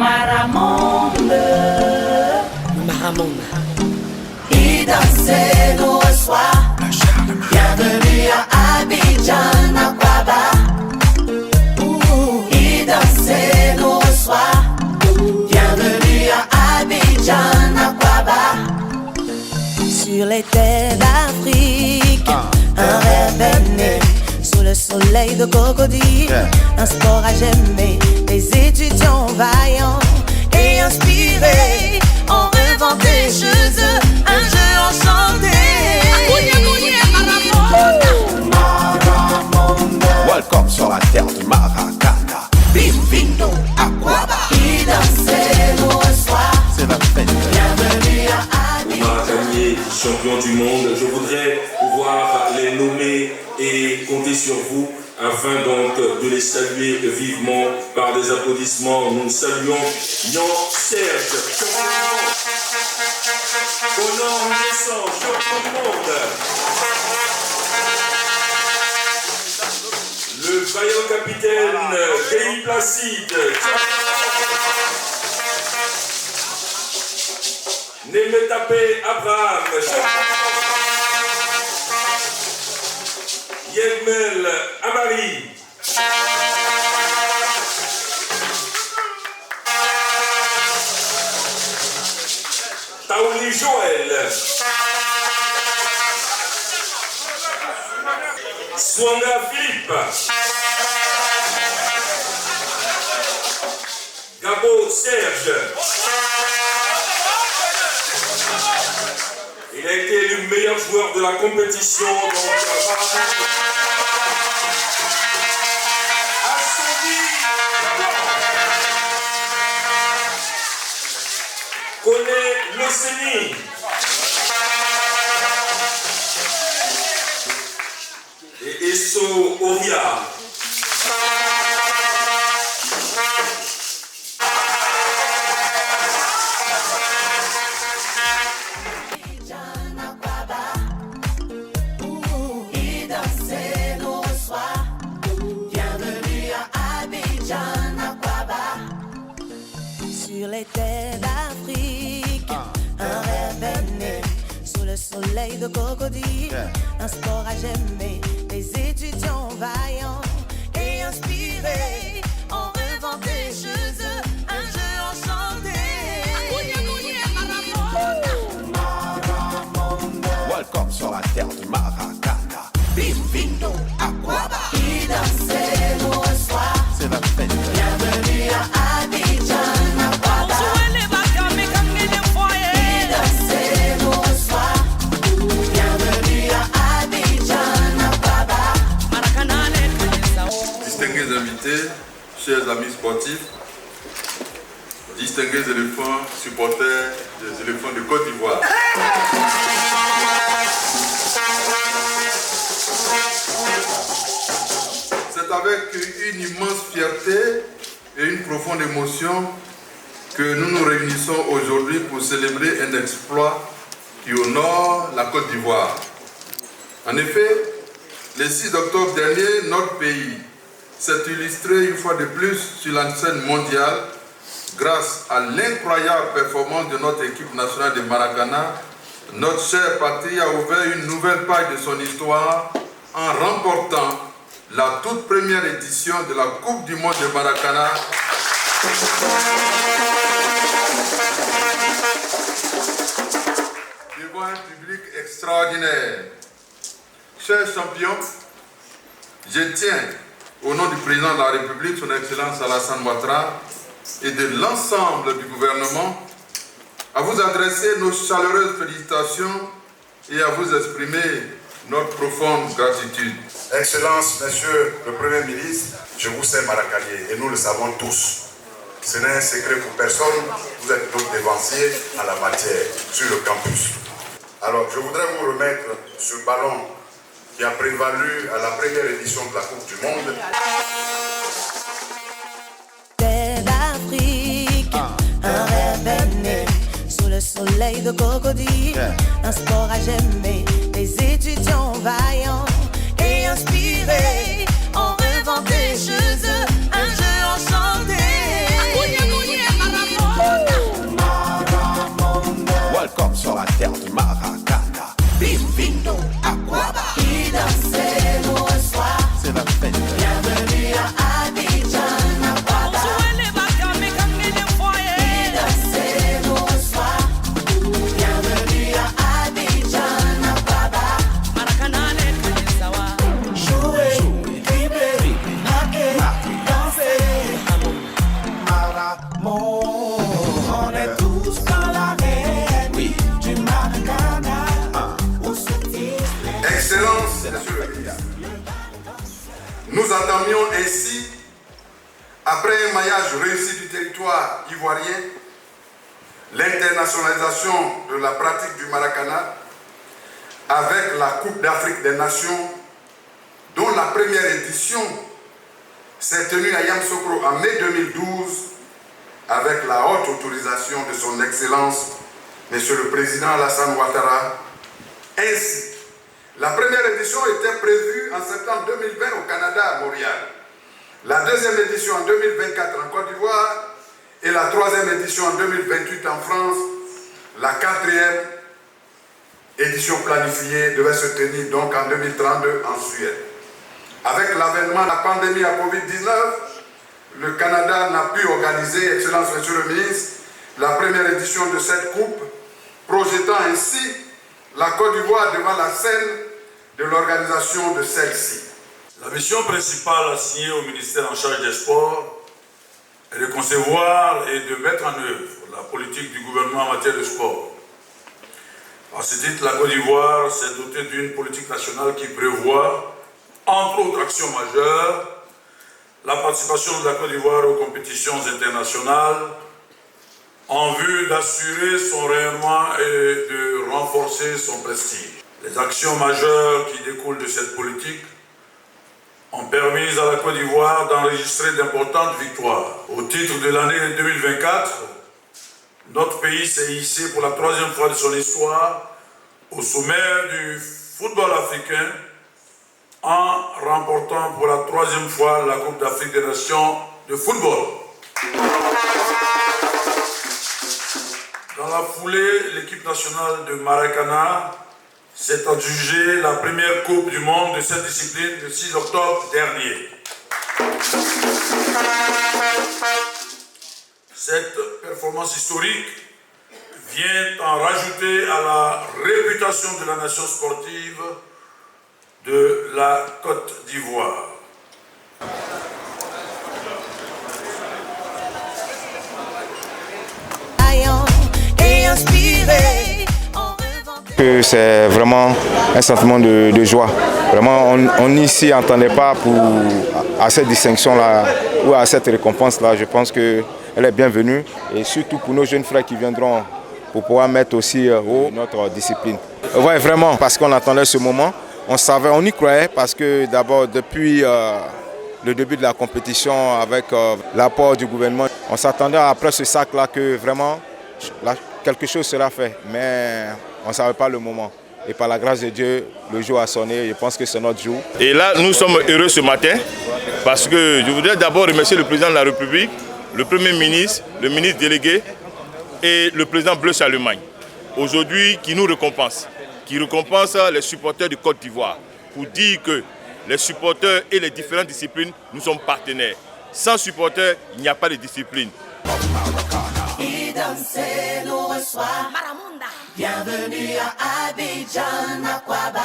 Maramonde. Y danser nous reçoit. Bienvenue à Abidjan, Akwaba. Y danser nous reçoit. Bienvenue à Abidjan, Akwaba. Sur les terres d'Afrique, un rêve est né. Sous le soleil de crocodile, un sport à j'aimer. Les étudiants vaillants et inspirés ont inventé chez eux un jeu enchanté. Welcome sur la terre de Maracana. Bienvenido à Akwaba. Qui danser nous reçoit. C'est la fête. Bienvenue à Abidjan. Maracanier, champion du monde, je voudrais pouvoir les nommer et compter sur vous afin donc de les saluer vivement par des applaudissements. Nous saluons Nyan Serge, champion du monde. Honor Naissant, champion du monde. Le vaillant capitaine Guy Placide, Nemetapé Abraham, Yemel Amari, Taouli Joël, Swanga Philippe, Gabo Serge. Il a été élu meilleur joueur de la compétition. Connaît l'Océanie. Et Esso Oria. Sur les terres d'Afrique, un rêve est né. Sous le soleil de crocodile, un sport à j'aimer. Les étudiants vaillants et inspirés ont inventé chez eux un jeu enchanté. Welcome sur la terre de Maracana. Bienvenido à Akwaba. Qui danser nous reçoit. C'est la fête. Bienvenue à Abidjan, Akwaba. Qui danser nous reçoit. Bienvenue à Abidjan, Akwaba. Distingués invités, chers amis sportifs, distingués éléphants, supporters des éléphants de Côte d'Ivoire. C'est avec une immense fierté et une profonde émotion que nous nous réunissons aujourd'hui pour célébrer un exploit qui honore la Côte d'Ivoire. En effet, le 6 octobre dernier, notre pays s'est illustré une fois de plus sur la scène mondiale grâce à l'incroyable performance de notre équipe nationale de Maracana. Notre chère patrie a ouvert une nouvelle page de son histoire en remportant la toute première édition de la Coupe du monde de Maracana. Devant un public extraordinaire. Chers champions, je tiens, au nom du président de la République, son Excellence Alassane Ouattara, et de l'ensemble du gouvernement, à vous adresser nos chaleureuses félicitations et à vous exprimer notre profonde gratitude. Excellence, Monsieur le Premier ministre, je vous sais maracanier et nous le savons tous. Ce n'est un secret pour personne, vous êtes donc dévancier en la matière sur le campus. Alors, je voudrais vous remettre ce ballon qui a prévalu à la première édition de la Coupe du Monde. Terre d'Afrique, un rêve est né. Sous le soleil de crocodile, un sport à j'aimer. Les étudiants vaillants et inspirés ont inventé chez eux un jeu enchanté. Ainsi, après un maillage réussi du territoire ivoirien, l'internationalisation de la pratique du Maracana avec la Coupe d'Afrique des Nations, dont la première édition s'est tenue à Yamoussoukro en mai 2012 avec la haute autorisation de son Excellence, Monsieur le Président Alassane Ouattara. Ainsi, la première édition était prévue en septembre 2020 au Canada à Montréal, la deuxième édition en 2024 en Côte d'Ivoire et la troisième édition en 2028 en France. La quatrième édition planifiée devait se tenir donc en 2032 en Suède. Avec l'avènement de la pandémie à Covid-19, le Canada n'a pu organiser, Excellence Monsieur le Ministre, la première édition de cette coupe, projetant ainsi la Côte d'Ivoire devant la scène de l'organisation de celle-ci. La mission principale assignée au ministère en charge des sports est de concevoir et de mettre en œuvre la politique du gouvernement en matière de sport. À ce titre, la Côte d'Ivoire s'est dotée d'une politique nationale qui prévoit, entre autres actions majeures, la participation de la Côte d'Ivoire aux compétitions internationales en vue d'assurer son rayonnement et de renforcer son prestige. Les actions majeures qui découlent de cette politique ont permis à la Côte d'Ivoire d'enregistrer d'importantes victoires. Au titre de l'année 2024, notre pays s'est hissé pour la troisième fois de son histoire au sommet du football africain en remportant pour la troisième fois la Coupe d'Afrique des Nations de football. Dans la foulée, l'équipe nationale de Maracana s'est adjugée la première Coupe du monde de cette discipline le 6 octobre dernier. Cette performance historique vient en rajouter à la réputation de la nation sportive de la Côte d'Ivoire. C'est vraiment un sentiment de joie. Vraiment, on ici n'entendait pas à cette distinction-là ou à cette récompense-là. Je pense qu'elle est bienvenue et surtout pour nos jeunes frères qui viendront pour pouvoir mettre aussi haut notre discipline. Oui, vraiment, parce qu'on attendait ce moment. On savait, on y croyait parce que d'abord depuis le début de la compétition avec l'apport du gouvernement, on s'attendait après ce sac-là que vraiment quelque chose sera fait, mais on ne savait pas le moment. Et par la grâce de Dieu, le jour a sonné, je pense que c'est notre jour. Et là, nous sommes heureux ce matin parce que je voudrais d'abord remercier le président de la République, le Premier ministre, le ministre délégué et le président Bleu Charlemagne. Aujourd'hui, qui nous récompense, les supporters de Côte d'Ivoire pour dire que les supporters et les différentes disciplines, nous sommes partenaires. Sans supporters, il n'y a pas de discipline. Bienvenue à Abidjan, Aquaba.